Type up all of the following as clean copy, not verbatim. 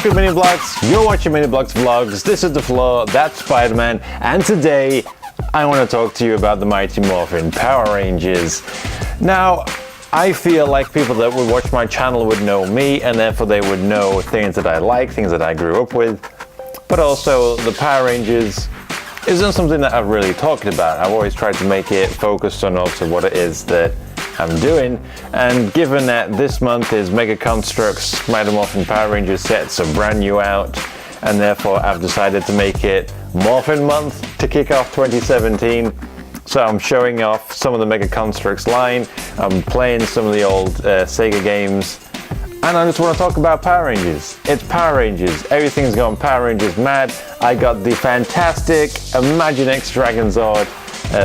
good Mini Blocks? You're watching Mini Blocks Vlogs. This is The Floor, that's Spider-Man, and today I want to talk to you about the Mighty Morphin Power Rangers. Now, I feel like people that would watch my channel would know me, and therefore they would know things that I like, things that I grew up with. But also, the Power Rangers isn't something that I've really talked about. I've always tried to make it focused on also what it is that I'm doing, and given that this month is Mega Construx Mighty Morphin Power Rangers sets are brand new out, and therefore I've decided to make it Morphin Month to kick off 2017. So I'm showing off some of the Mega Construx line, I'm playing some of the old Sega games, and I just want to talk about Power Rangers. It's Power Rangers, everything's gone Power Rangers mad. I got the fantastic Imaginext Dragonzord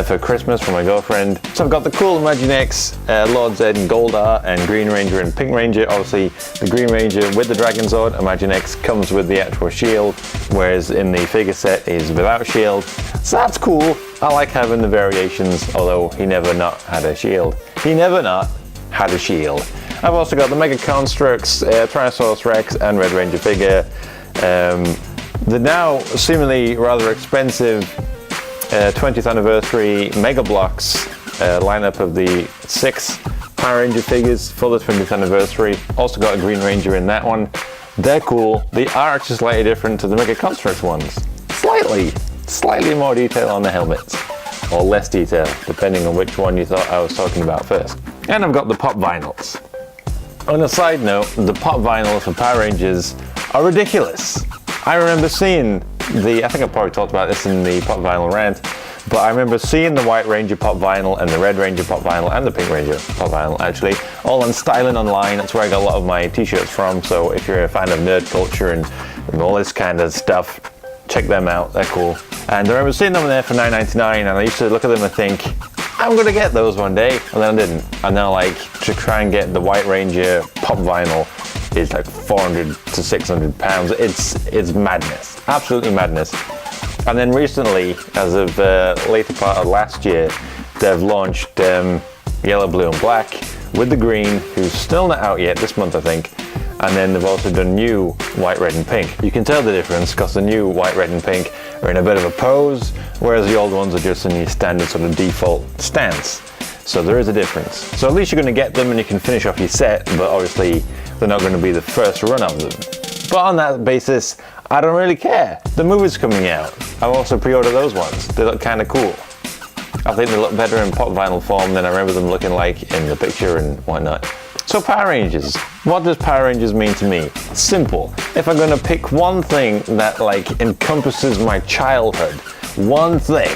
for Christmas from my girlfriend. So I've got the cool Imaginext Lord Zed and Goldar and Green Ranger and Pink Ranger. Obviously the Green Ranger with the Dragonzord, Imaginext comes with the actual shield, whereas in the figure set is without shield. So that's cool. I like having the variations, although he never not had a shield. He never not had a shield. I've also got the Mega Construx, Tyrannosaurus Rex and Red Ranger figure. The now seemingly rather expensive 20th anniversary Mega Bloks lineup of the 6 Power Ranger figures for the 20th anniversary. Also got a Green Ranger in that one. They're cool. The art is slightly different to the Mega Construx ones. Slightly more detail on the helmets. Or less detail, depending on which one you thought I was talking about first. And I've got the pop vinyls. On a side note, the pop vinyls for Power Rangers are ridiculous. I remember seeing I think I probably talked about this in the pop vinyl rant, but I remember seeing the White Ranger pop vinyl and the Red Ranger pop vinyl and the Pink Ranger pop vinyl actually, all on Styling Online. That's where I got a lot of my t-shirts from, so if you're a fan of nerd culture and all this kind of stuff, check them out, they're cool. And I remember seeing them there for $9.99, and I used to look at them and think, I'm gonna get those one day, and then I didn't. And now like, to try and get the White Ranger pop vinyl is like 400 to 600 pounds. It's madness, absolutely madness. And then recently, as of later part of last year, they've launched Yellow, Blue and Black with the green, who's still not out yet, this month I think. And then they've also done new White, Red and Pink. You can tell the difference because the new White, Red and Pink are in a bit of a pose, whereas the old ones are just in your standard sort of default stance. So there is a difference. So at least you're going to get them and you can finish off your set, but obviously they're not going to be the first run of them. But on that basis, I don't really care. The movie's coming out. I've also pre-ordered those ones. They look kind of cool. I think they look better in pop vinyl form than I remember them looking like in the picture and whatnot. So Power Rangers. What does Power Rangers mean to me? Simple. If I'm going to pick one thing that like encompasses my childhood, one thing,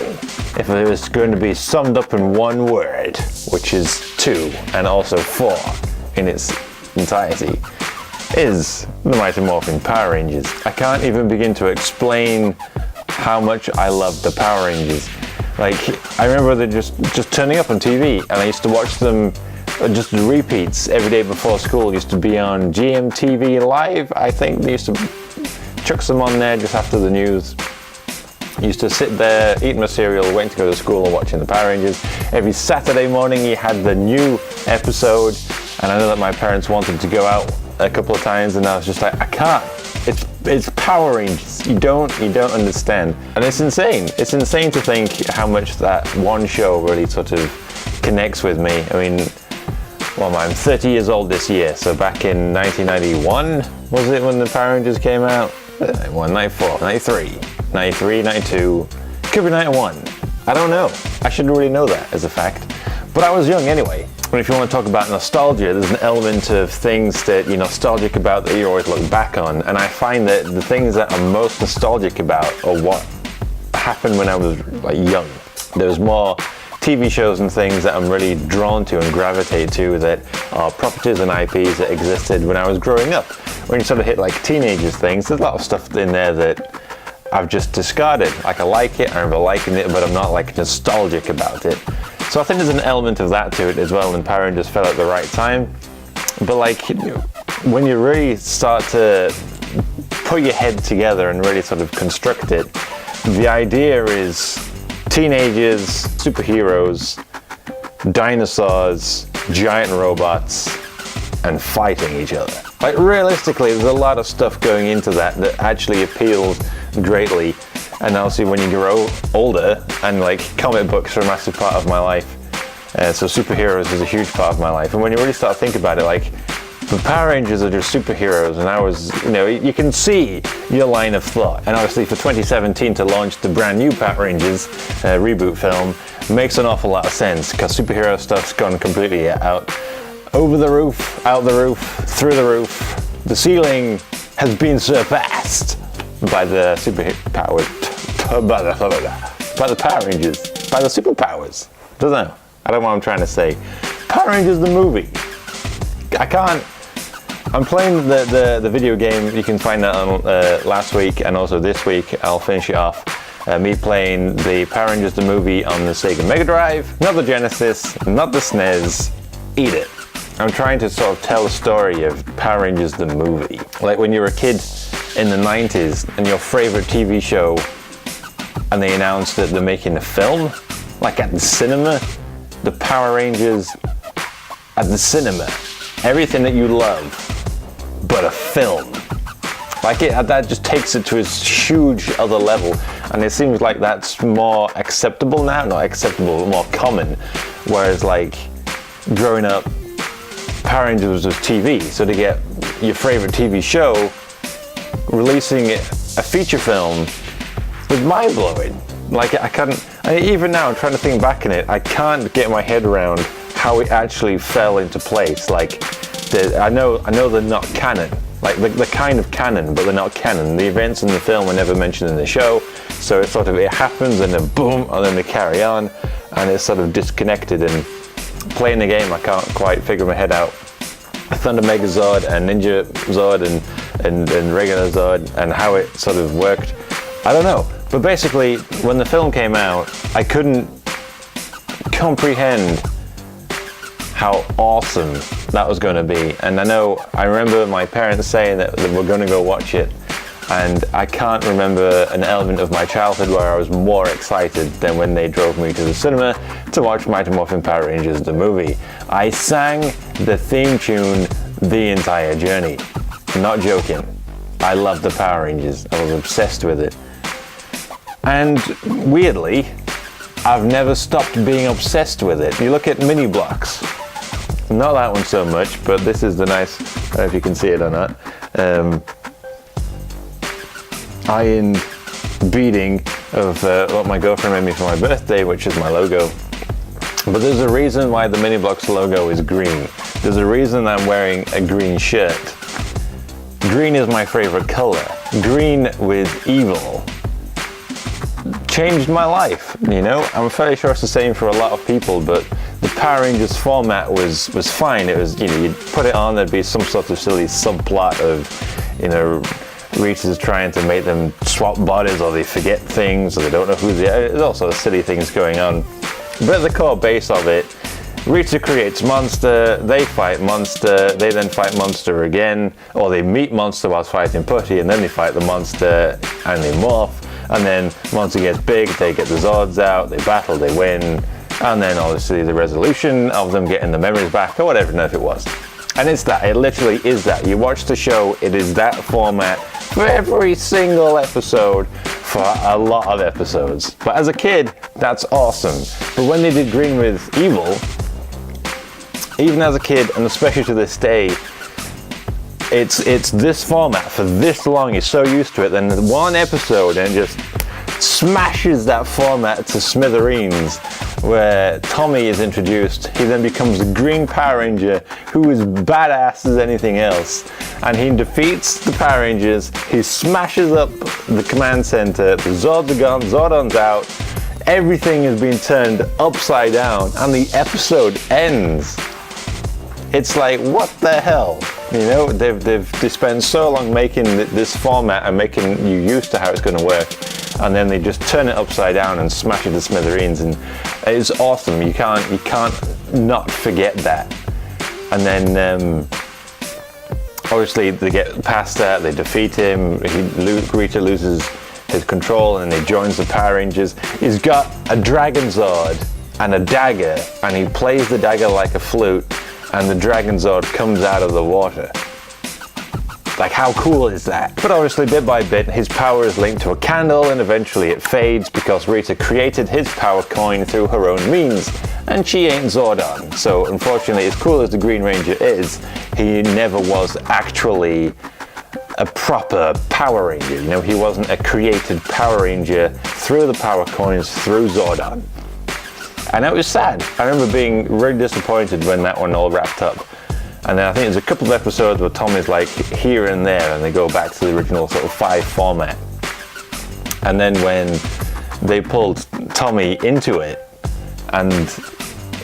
if it was going to be summed up in one word, which is 2 and also 4 in its entirety, is the Mighty Morphin Power Rangers. I can't even begin to explain how much I love the Power Rangers. Like, I remember they just turning up on TV, and I used to watch them just repeats every day before school. It used to be on GMTV Live, I think. They used to chuck some on there just after the news. Used to sit there eating my cereal, waiting to go to school and watching the Power Rangers. Every Saturday morning you had the new episode, and I know that my parents wanted to go out a couple of times, and I was just like, I can't. It's Power Rangers. You don't understand. And it's insane. It's insane to think how much that one show really sort of connects with me. I mean, well, I'm 30 years old this year, so back in 1991, was it when the Power Rangers came out? 91, 94, 93, 93, 92, could be 91. I don't know. I should really know that as a fact. But I was young anyway. But if you want to talk about nostalgia, there's an element of things that you're nostalgic about that you always look back on. And I find that the things that I'm most nostalgic about are what happened when I was like young. There's more TV shows and things that I'm really drawn to and gravitate to that are properties and IPs that existed when I was growing up. When you sort of hit like teenagers things, there's a lot of stuff in there that I've just discarded. Like I like it, I remember liking it, but I'm not like nostalgic about it. So I think there's an element of that to it as well, and Power Rangers fell at the right time. But like, when you really start to put your head together and really sort of construct it, the idea is teenagers, superheroes, dinosaurs, giant robots, and fighting each other. Like realistically, there's a lot of stuff going into that actually appeals greatly. And obviously when you grow older, and like comic books are a massive part of my life, so superheroes is a huge part of my life. And when you really start to think about it, like the Power Rangers are just superheroes, and I was, you can see your line of thought. And obviously for 2017 to launch the brand new Power Rangers reboot film makes an awful lot of sense, because superhero stuff's gone completely out. Over the roof, out the roof, through the roof. The ceiling has been surpassed by the by the Power Rangers, by the superpowers. Doesn't know. I don't know what I'm trying to say. Power Rangers the movie. I'm playing the video game. You can find that on last week and also this week. I'll finish it off. Me playing the Power Rangers the movie on the Sega Mega Drive, not the Genesis, not the SNES. Eat it. I'm trying to sort of tell the story of Power Rangers the movie. Like when you were a kid in the 90s and your favorite TV show, and they announced that they're making a film, like at the cinema, the Power Rangers at the cinema. Everything that you love, but a film. Like that just takes it to a huge other level, and it seems like that's more acceptable now. Not acceptable, but more common. Whereas like growing up, Power Rangers was TV, so to get your favorite TV show releasing a feature film was mind-blowing. Like even now I'm trying to think back in it, I can't get my head around how it actually fell into place. Like I know they're not canon, like they're kind of canon, but they're not canon. The events in the film are never mentioned in the show, so it's sort of, it happens and then boom, and then they carry on, and it's sort of disconnected. And playing the game, I can't quite figure my head out. Thunder Megazord and Ninja Zord and regular Zord, and how it sort of worked, I don't know. But basically, when the film came out, I couldn't comprehend how awesome that was going to be. And I remember my parents saying that we're going to go watch it, and I can't remember an element of my childhood where I was more excited than when they drove me to the cinema to watch Mighty Morphin Power Rangers the movie. I sang the theme tune the entire journey. I'm not joking. I love the Power Rangers. I was obsessed with it. And weirdly, I've never stopped being obsessed with it. You look at Mini Blocks. Not that one so much, but this is the nice, I don't know if you can see it or not, iron beading of what my girlfriend made me for my birthday, which is my logo. But there's a reason why the Mini Blocks logo is green. There's a reason I'm wearing a green shirt. Green is my favorite color. Green with evil changed my life, I'm fairly sure it's the same for a lot of people, but the Power Rangers format was fine. It was, you'd put it on, there'd be some sort of silly subplot of, Rita's trying to make them swap bodies, or they forget things, or they don't know who they are. There's all sorts of silly things going on. But at the core base of it, Rita creates Monster, they fight Monster, they then fight Monster again, or they meet Monster whilst fighting Putty, and then they fight the Monster, and they morph, and then Monster gets big, they get the Zords out, they battle, they win, and then obviously the resolution of them getting the memories back, or whatever, if it was. And it's that, it literally is that. You watch the show, it is that format for every single episode for a lot of episodes. But as a kid, that's awesome. But when they did Green with Evil, even as a kid, and especially to this day, it's this format for this long, you're so used to it, then one episode and just smashes that format to smithereens, where Tommy is introduced. He then becomes the Green Power Ranger, who is badass as anything else, and he defeats the Power Rangers. He smashes up the command center, the Zords are gone, Zordon's out, everything has been turned upside down, and the episode ends. It's like, what the hell? They spend so long making this format and making you used to how it's going to work, and then they just turn it upside down and smash it to smithereens, and it's awesome. You can't not forget that. And then obviously they get past that, they defeat him, Rita loses his control, and then he joins the Power Rangers. He's got a Dragon Zord and a dagger, and he plays the dagger like a flute, and the Dragon Zord comes out of the water. Like, how cool is that? But obviously, bit by bit, his power is linked to a candle, and eventually it fades because Rita created his power coin through her own means, and she ain't Zordon. So unfortunately, as cool as the Green Ranger is, he never was actually a proper Power Ranger. You know, he wasn't a created Power Ranger through the power coins through Zordon. And that was sad. I remember being really disappointed when that one all wrapped up. And then I think there's a couple of episodes where Tommy's like here and there, and they go back to the original sort of 5 format. And then when they pulled Tommy into it, and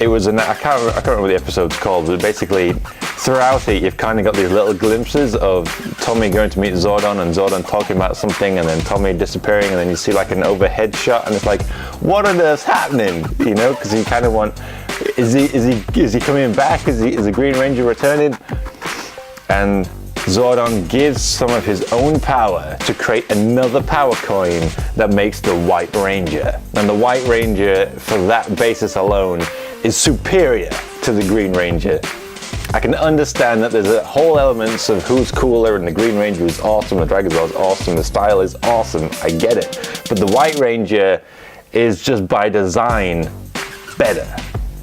it was I can't remember what the episode's called, but basically throughout it you've kind of got these little glimpses of Tommy going to meet Zordon and Zordon talking about something, and then Tommy disappearing, and then you see like an overhead shot, and it's like, what on earth's happening? You know, because you kind of want, is he coming back? Is the Green Ranger returning? And Zordon gives some of his own power to create another power coin that makes the White Ranger. And the White Ranger, for that basis alone, is superior to the Green Ranger. I can understand that there's a whole elements of who's cooler, and the Green Ranger is awesome, the Dragon Zord is awesome, the style is awesome, I get it. But the White Ranger is just by design better.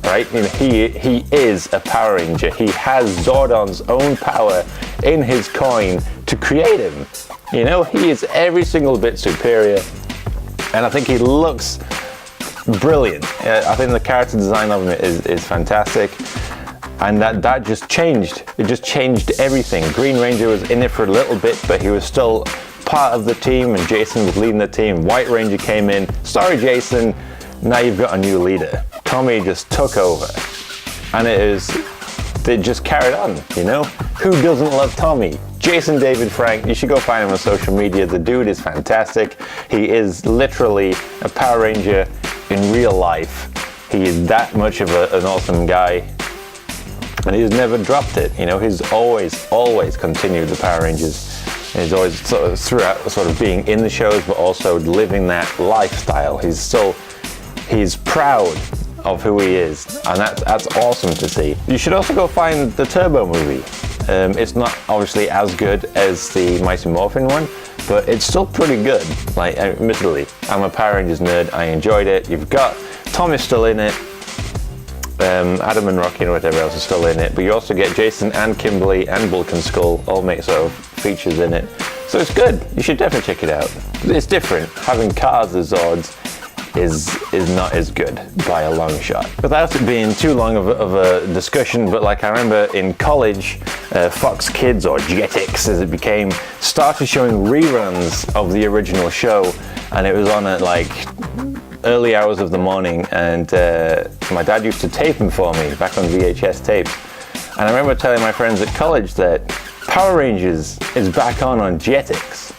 Right? You know, he is a Power Ranger. He has Zordon's own power in his coin to create him. You know, he is every single bit superior, and I think he looks brilliant. I think the character design of him is fantastic, and that just changed. It just changed everything. Green Ranger was in it for a little bit, but he was still part of the team, and Jason was leading the team. White Ranger came in. Sorry, Jason. Now you've got a new leader. Tommy just took over, and they just carried on, you know? Who doesn't love Tommy? Jason David Frank, you should go find him on social media. The dude is fantastic. He is literally a Power Ranger in real life. He is that much of an awesome guy, and he's never dropped it, you know? He's always continued the Power Rangers. He's always sort of throughout sort of being in the shows, but also living that lifestyle. He's proud of who he is, and that's awesome to see. You should also go find the Turbo movie. It's not obviously as good as the Mighty Morphin one, but it's still pretty good. Like, admittedly, I'm a Power Rangers nerd. I enjoyed it. You've got Tommy still in it, Adam and Rocky and whatever else is still in it, but you also get Jason and Kimberly and Bulk and Skull all make sort of features in it. So it's good. You should definitely check it out. It's different. Having cars as Zords is not as good by a long shot. Without it being too long of a discussion, but like I remember in college, Fox Kids, or Jetix as it became, started showing reruns of the original show, and it was on at like early hours of the morning, and my dad used to tape them for me back on VHS tapes. And I remember telling my friends at college that Power Rangers is back on Jetix,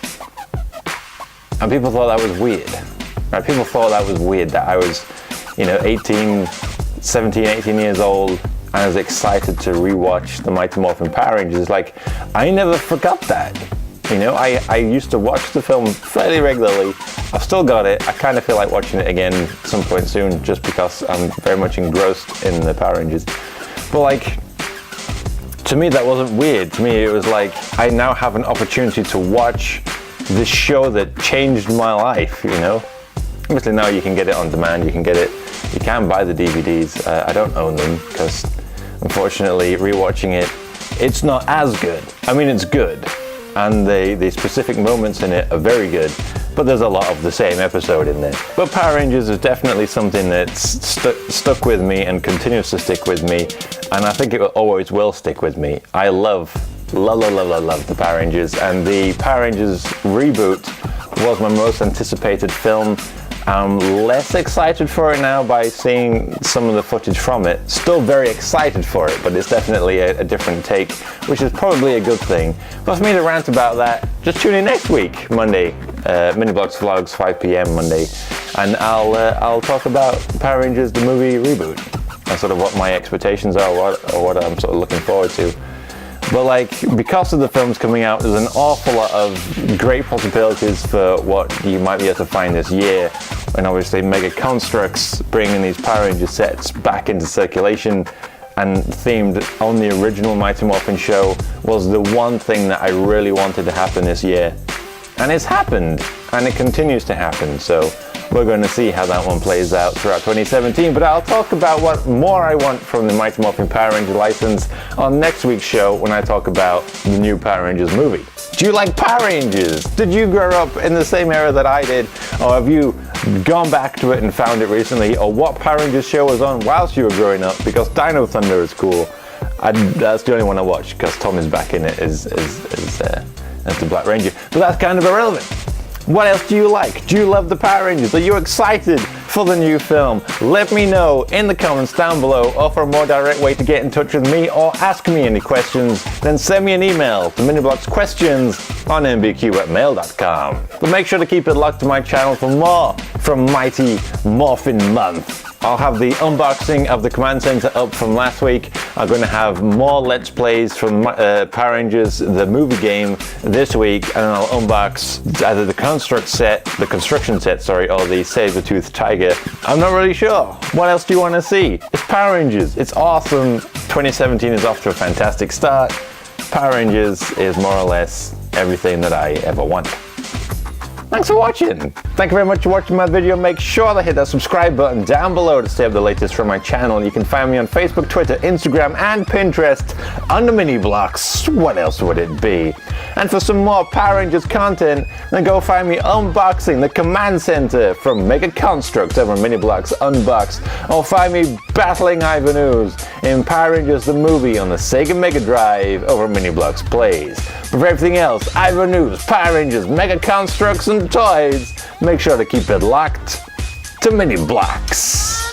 and people thought that was weird. Right? People thought that was weird that I was, 17, 18 years old, and I was excited to rewatch the Mighty Morphin Power Rangers. Like, I never forgot that. I used to watch the film fairly regularly. I've still got it. I kind of feel like watching it again at some point soon, just because I'm very much engrossed in the Power Rangers. But like, to me that wasn't weird. To me it was like, I now have an opportunity to watch this show that changed my life, Obviously now you can get it on demand, you can buy the DVDs. I don't own them because unfortunately rewatching it, it's not as good. I mean, it's good, and the specific moments in it are very good, but there's a lot of the same episode in there. But Power Rangers is definitely something that's stuck with me and continues to stick with me, and I think it always will stick with me. I love the Power Rangers, and the Power Rangers reboot was my most anticipated film. I'm less excited for it now by seeing some of the footage from it. Still very excited for it, but it's definitely a different take, which is probably a good thing. But for me to rant about that, just tune in next week, Monday, Miniblogs Vlogs, 5 p.m. Monday, and I'll talk about Power Rangers, the movie reboot, and sort of what my expectations are, or what I'm sort of looking forward to. But because of the films coming out, there's an awful lot of great possibilities for what you might be able to find this year. And obviously Mega Construx bringing these Power Ranger sets back into circulation. and themed on the original Mighty Morphin show was the one thing that I really wanted to happen this year. And it's happened, and it continues to happen, so we're going to see how that one plays out throughout 2017, but I'll talk about what more I want from the Mighty Morphin Power Ranger license on next week's show when I talk about the new Power Rangers movie. Do you like Power Rangers? Did you grow up in the same era that I did, or have you gone back to it and found it recently, or what Power Rangers show was on whilst you were growing up? Because Dino Thunder is cool. That's the only one I watched because Tom is back in it as the Black Ranger, but that's kind of irrelevant. What else do you like? Do you love the Power Rangers? Are you excited for the new film? Let me know in the comments down below, or for a more direct way to get in touch with me or ask me any questions, then send me an email to miniblocksquestions@mbq@mail.com. But make sure to keep it locked to my channel for more from Mighty Morphin Month. I'll have the unboxing of the Command Center up from last week. I'm going to have more Let's Plays from Power Rangers, the movie game, this week, and then I'll unbox either the construction set, or the Saber-Toothed Tiger. I'm not really sure. What else do you want to see? It's Power Rangers. It's awesome. 2017 is off to a fantastic start. Power Rangers is more or less everything that I ever want. Thanks for watching. Thank you very much for watching my video. Make sure to hit that subscribe button down below to stay up the latest from my channel. You can find me on Facebook, Twitter, Instagram, and Pinterest under Miniblocks. What else would it be? And for some more Power Rangers content, then go find me unboxing the Command Center from Mega Construx over Miniblocks Unboxed, or find me battling Ivan Ooze in Power Rangers the movie on the Sega Mega Drive over Miniblocks Plays. But for everything else, Ivan Ooze, Power Rangers, Mega Construx, and toys, make sure to keep it locked to Miniblocks.